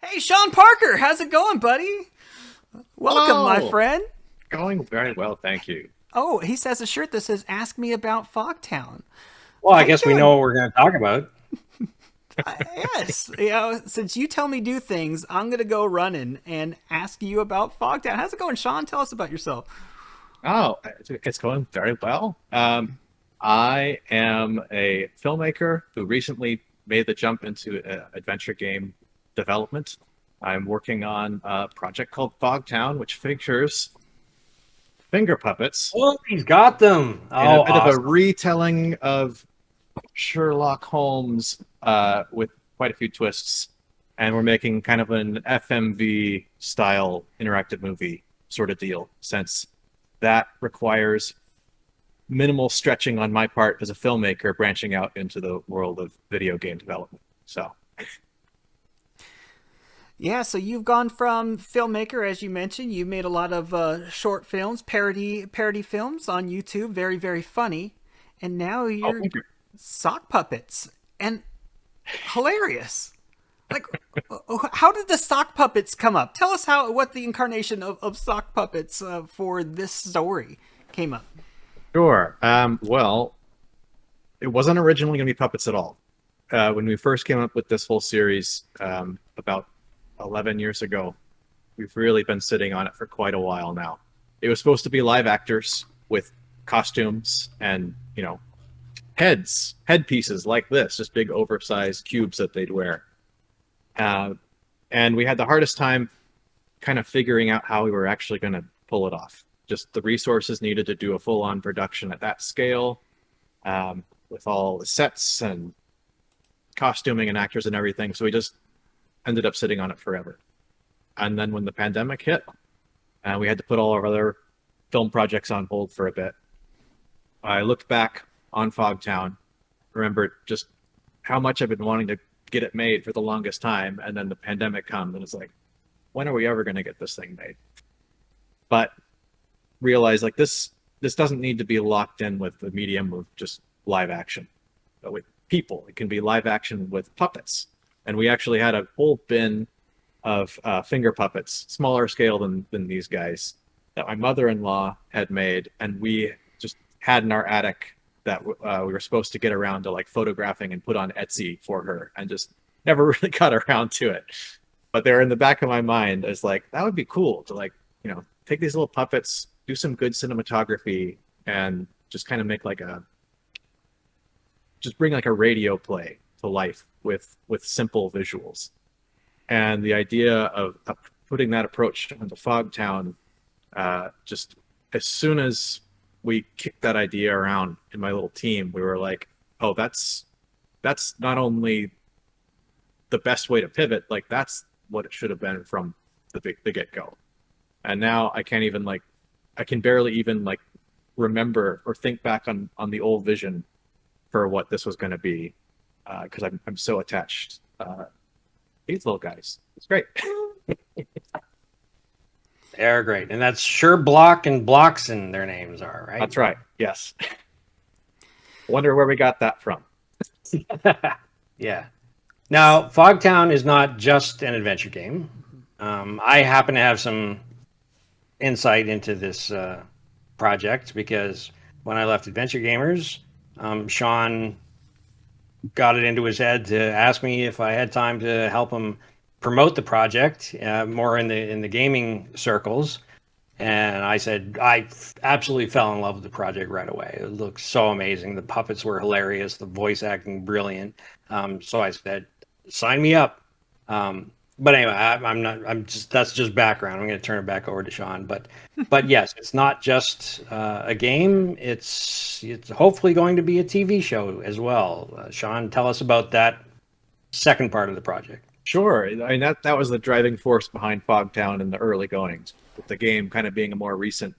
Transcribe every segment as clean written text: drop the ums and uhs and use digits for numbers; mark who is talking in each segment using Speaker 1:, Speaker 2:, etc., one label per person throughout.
Speaker 1: Hey, Sean Parker, how's it going, buddy? Welcome, my
Speaker 2: Hello.
Speaker 1: friend.
Speaker 2: Going very well, thank you.
Speaker 1: Oh, he says a shirt that says "Ask me about Fogtown."
Speaker 3: Well, I
Speaker 1: How you
Speaker 3: guess we know
Speaker 1: doing?
Speaker 3: what we're going to talk about.
Speaker 1: Yes, since you tell me do things, I'm gonna go running and ask you about Fogtown. How's it going, Sean? Tell us about yourself.
Speaker 2: Oh, it's going very well. I am a filmmaker who recently made the jump into adventure game development. I'm working on a project called Fogtown, which features finger puppets
Speaker 3: Oh, he's got them.
Speaker 2: and a
Speaker 3: Oh,
Speaker 2: bit of a
Speaker 3: awesome.
Speaker 2: retelling of Sherlock Holmes with quite a few twists. And we're making kind of an FMV style interactive movie sort of deal, since that requires minimal stretching on my part as a filmmaker branching out into the world of video game development. So,
Speaker 1: Yeah, so you've gone from filmmaker, as you mentioned. You made a lot of short films, parody films on YouTube, very very funny, and now
Speaker 2: oh,
Speaker 1: you're
Speaker 2: thank you.
Speaker 1: sock puppets and hilarious. Like, how did the sock puppets come up? Tell us what the incarnation of sock puppets for this story came up.
Speaker 2: Sure. Well, it wasn't originally going to be puppets at all. When we first came up with this whole series about 11 years ago, we've really been sitting on it for quite a while now. It was supposed to be live actors with costumes and, headpieces like this, just big oversized cubes that they'd wear. Uh, and we had the hardest time kind of figuring out how we were actually going to pull it off. Just the resources needed to do a full on production at that scale, with all the sets and costuming and actors and everything. So we just ended up sitting on it forever. And then when the pandemic hit, we had to put all our other film projects on hold for a bit. I looked back on Fogtown, remembered just how much I've been wanting to get it made for the longest time, and then the pandemic comes, and it's like, when are we ever going to get this thing made? But realized like this doesn't need to be locked in with the medium of just live action, but with people. It can be live action with puppets, and we actually had a whole bin of finger puppets, smaller scale than these guys, that my mother-in-law had made, and we just had in our attic that we were supposed to get around to like photographing and put on Etsy for her, and just never really got around to it. But they're in the back of my mind as like, that would be cool to like, take these little puppets, do some good cinematography, and just kind of make like just bring like a radio play to life with simple visuals. And the idea of putting that approach into Fogtown, just as soon as we kicked that idea around in my little team, we were like, oh, that's not only the best way to pivot, like that's what it should have been from the get go. And now I can't even like, I can barely even like remember or think back on the old vision for what this was going to be, because I'm so attached. These little guys, it's great.
Speaker 3: They're great. And that's Sherlock and Bloxon, their names are, right?
Speaker 2: That's right. Yes. Wonder where we got that from.
Speaker 3: Yeah. Now, Fogtown is not just an adventure game. I happen to have some insight into this project because when I left Adventure Gamers, Sean got it into his head to ask me if I had time to help him promote the project more in the gaming circles. And I said I absolutely fell in love with the project right away. It looked so amazing. The puppets were hilarious. The voice acting brilliant. So I said, sign me up. But anyway, I'm not. I'm just that's just background. I'm going to turn it back over to Sean. But yes, it's not just a game. It's hopefully going to be a TV show as well. Sean, tell us about that second part of the project.
Speaker 2: Sure. I mean, that was the driving force behind Fogtown in the early goings, with the game kind of being a more recent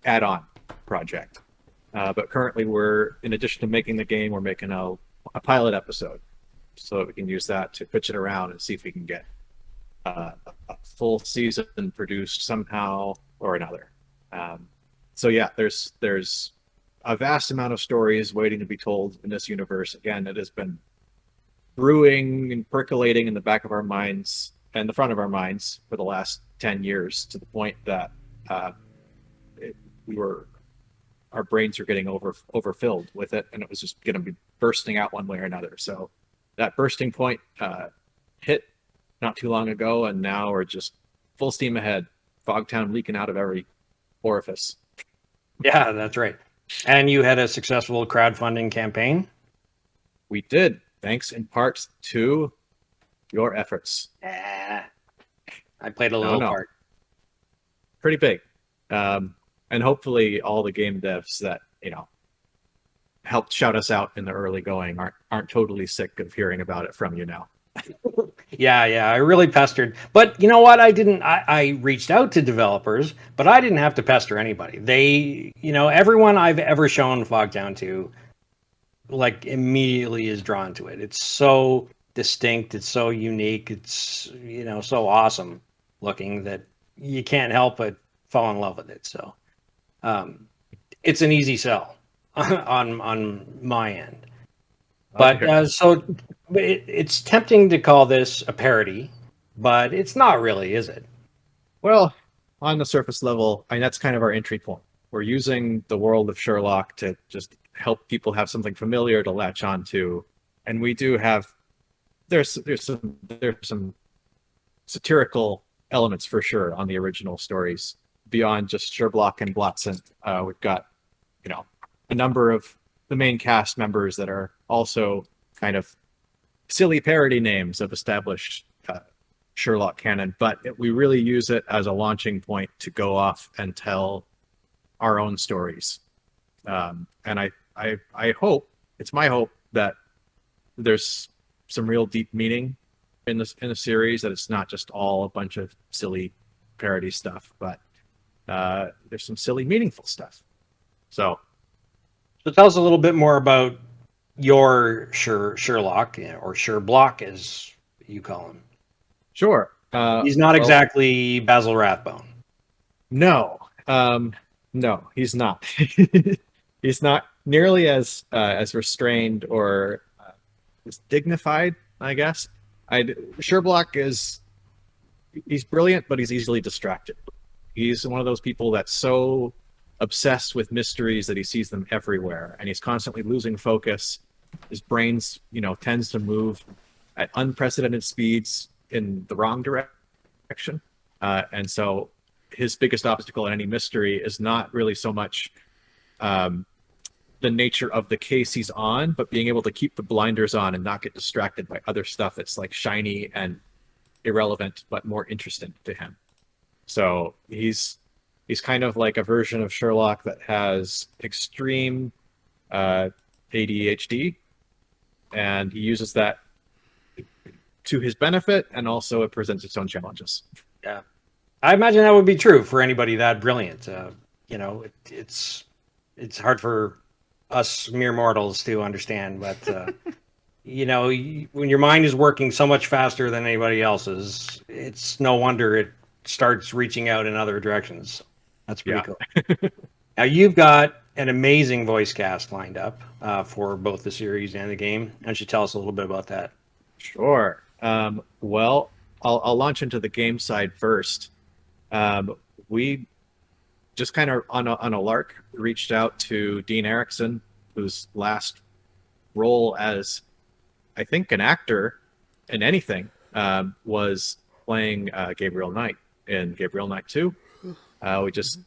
Speaker 2: add-on project. But currently, in addition to making the game, we're making a pilot episode, so we can use that to pitch it around and see if we can get a full season produced somehow or another. So yeah, there's a vast amount of stories waiting to be told in this universe. Again, it has been brewing and percolating in the back of our minds in the front of our minds for the last 10 years, to the point that we were our brains were getting overfilled with it, and it was just going to be bursting out one way or another. So that bursting point hit not too long ago, and now we're just full steam ahead. Fogtown leaking out of every orifice.
Speaker 3: Yeah, that's right. And you had a successful crowdfunding campaign?
Speaker 2: We did, thanks in part to your efforts.
Speaker 3: I played a little part.
Speaker 2: Pretty big. And hopefully all the game devs that, helped shout us out in the early going aren't totally sick of hearing about it from you now.
Speaker 3: Yeah, I really pestered. But you know what? I reached out to developers, but I didn't have to pester anybody. They, everyone I've ever shown Fogtown to, like, immediately is drawn to it. It's so distinct. It's so unique. It's, so awesome looking that you can't help but fall in love with it. So it's an easy sell on my end. But it's tempting to call this a parody, but it's not really, is it?
Speaker 2: Well, on the surface level, that's kind of our entry point. We're using the world of Sherlock to just help people have something familiar to latch onto, and we do have there's some satirical elements for sure on the original stories beyond just Sherlock and Watson. We've got a number of the main cast members that are also kind of silly parody names of established Sherlock canon, but we really use it as a launching point to go off and tell our own stories. And I hope, it's my hope, that there's some real deep meaning in the series, that it's not just all a bunch of silly parody stuff, but there's some silly, meaningful stuff. So
Speaker 3: tell us a little bit more about your Sherlock, or Sherblock, as you call him.
Speaker 2: Sure.
Speaker 3: He's not exactly Basil Rathbone.
Speaker 2: No, he's not. He's not nearly as restrained or as dignified, I guess. Sherblock he's brilliant, but he's easily distracted. He's one of those people that's so obsessed with mysteries that he sees them everywhere, and he's constantly losing focus. His brains, tends to move at unprecedented speeds in the wrong direction. And so his biggest obstacle in any mystery is not really so much the nature of the case he's on, but being able to keep the blinders on and not get distracted by other stuff that's like shiny and irrelevant, but more interesting to him. So he's kind of like a version of Sherlock that has extreme ADHD, and he uses that to his benefit, and also it presents its own challenges.
Speaker 3: Yeah, I imagine that would be true for anybody that brilliant. It's hard for us mere mortals to understand, but when your mind is working so much faster than anybody else's, it's no wonder it starts reaching out in other directions. That's pretty cool. Now, you've got an amazing voice cast lined up for both the series and the game. Why don't you tell us a little bit about that?
Speaker 2: Sure. Well, I'll launch into the game side first. We just kind of on a lark reached out to Dean Erickson, whose last role as, I think, an actor in anything was playing Gabriel Knight in Gabriel Knight 2. We just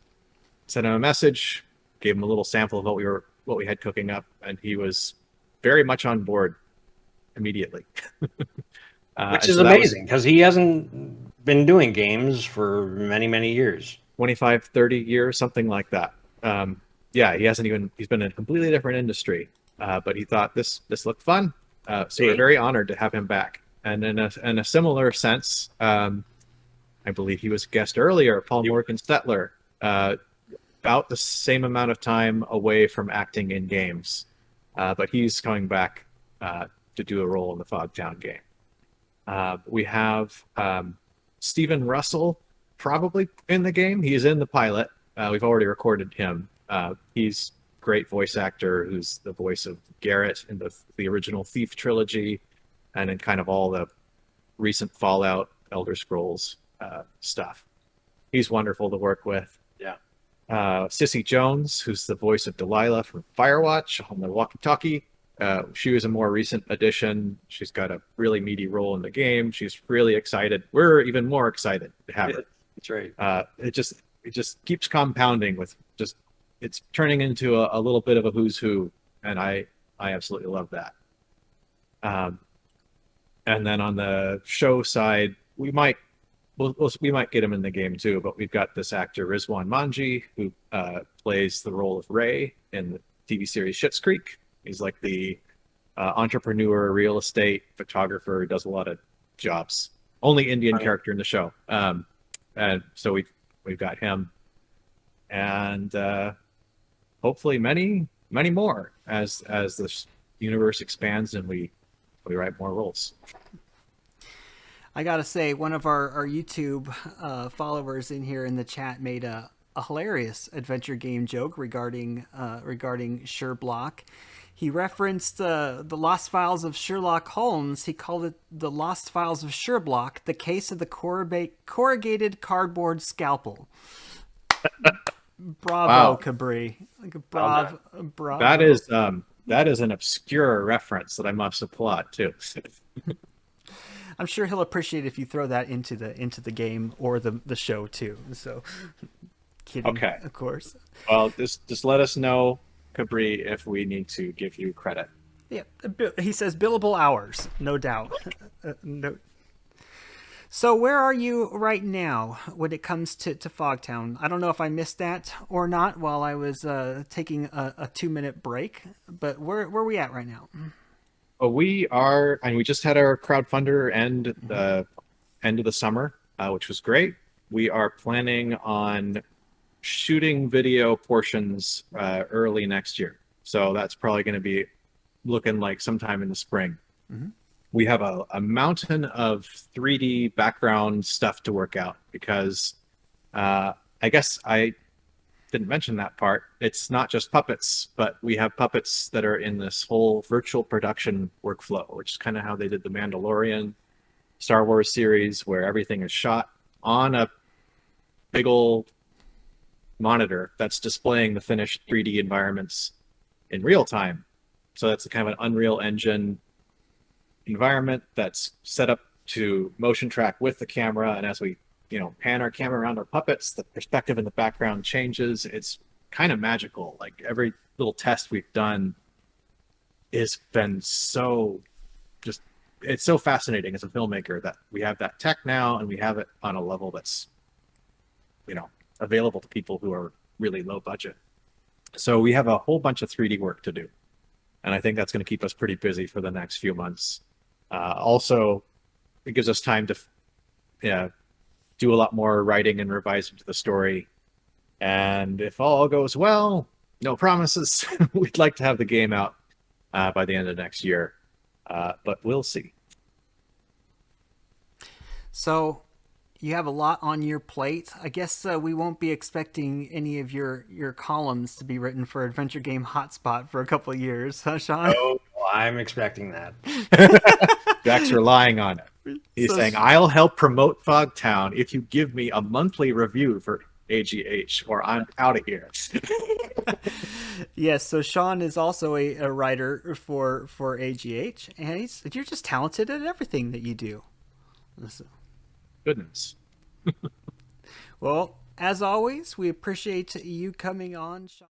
Speaker 2: sent him a message, gave him a little sample of what we had cooking up, and he was very much on board immediately.
Speaker 3: Which is amazing, because he hasn't been doing games for many, many years.
Speaker 2: 25, 30 years, something like that. He's been in a completely different industry, but he thought this looked fun. So we're very honored to have him back. And in a similar sense, I believe he was a guest earlier, Paul Morgan Stetler, about the same amount of time away from acting in games, but he's coming back to do a role in the Fogtown game. We have Stephen Russell probably in the game. He is in the pilot. We've already recorded him. He's a great voice actor who's the voice of Garrett in the original Thief trilogy, and in kind of all the recent Fallout Elder Scrolls stuff. He's wonderful to work with.
Speaker 3: Yeah.
Speaker 2: Sissy Jones, who's the voice of Delilah from Firewatch on the walkie-talkie. She was a more recent addition. She's got a really meaty role in the game. She's really excited. We're even more excited to have her.
Speaker 3: That's right.
Speaker 2: It just keeps compounding with just it's turning into a little bit of a who's who, and I absolutely love that. And then on the show side, we might get him in the game too, but we've got this actor Rizwan Manji who plays the role of Ray in the TV series Schitt's Creek. He's like the entrepreneur, real estate photographer, does a lot of jobs. Only Indian character in the show, and so we've got him, and hopefully many more as this universe expands and we write more roles.
Speaker 1: I gotta say, one of our YouTube followers in here in the chat made a hilarious adventure game joke regarding Sherlock. He referenced the Lost Files of Sherlock Holmes. He called it the Lost Files of Sherlock, the case of the corrugated cardboard scalpel. Bravo, wow. Cabri. Bravo.
Speaker 2: That is an obscure reference that I must applaud too.
Speaker 1: I'm sure he'll appreciate if you throw that into the game or the show too. So, kidding, okay, of course.
Speaker 2: Well, just let us know, Cabri, if we need to give you credit.
Speaker 1: Yeah, he says billable hours, no doubt. No. So where are you right now when it comes to Fogtown? I don't know if I missed that or not while I was taking a 2-minute break, but where are we at right now?
Speaker 2: Well, we just had our crowdfunder end of the summer, which was great. We are planning on shooting video portions early next year. So that's probably going to be looking like sometime in the spring. Mm-hmm. We have a mountain of 3D background stuff to work out because I guess I didn't mention that part. It's not just puppets, but we have puppets that are in this whole virtual production workflow, which is kind of how they did the Mandalorian Star Wars series, where everything is shot on a big old monitor that's displaying the finished 3D environments in real time. So that's a kind of an Unreal Engine environment that's set up to motion track with the camera, and as we pan our camera around our puppets, the perspective in the background changes. It's kind of magical. Like every little test we've done has been it's so fascinating as a filmmaker that we have that tech now and we have it on a level that's available to people who are really low budget. So we have a whole bunch of 3D work to do, and I think that's going to keep us pretty busy for the next few months. Also, it gives us time to do a lot more writing and revising to the story. And if all goes well, no promises, we'd like to have the game out by the end of next year. But we'll see.
Speaker 1: So you have a lot on your plate. I guess we won't be expecting any of your columns to be written for Adventure Game Hotspot for a couple of years, huh, Sean?
Speaker 3: Oh, I'm expecting that.
Speaker 2: Jack's relying on it. He's saying, I'll help promote Fogtown if you give me a monthly review for AGH, or I'm out of here.
Speaker 1: Yes, so Sean is also a writer for AGH, and you're just talented at everything that you do.
Speaker 2: Goodness.
Speaker 1: Well, as always, we appreciate you coming on, Sean.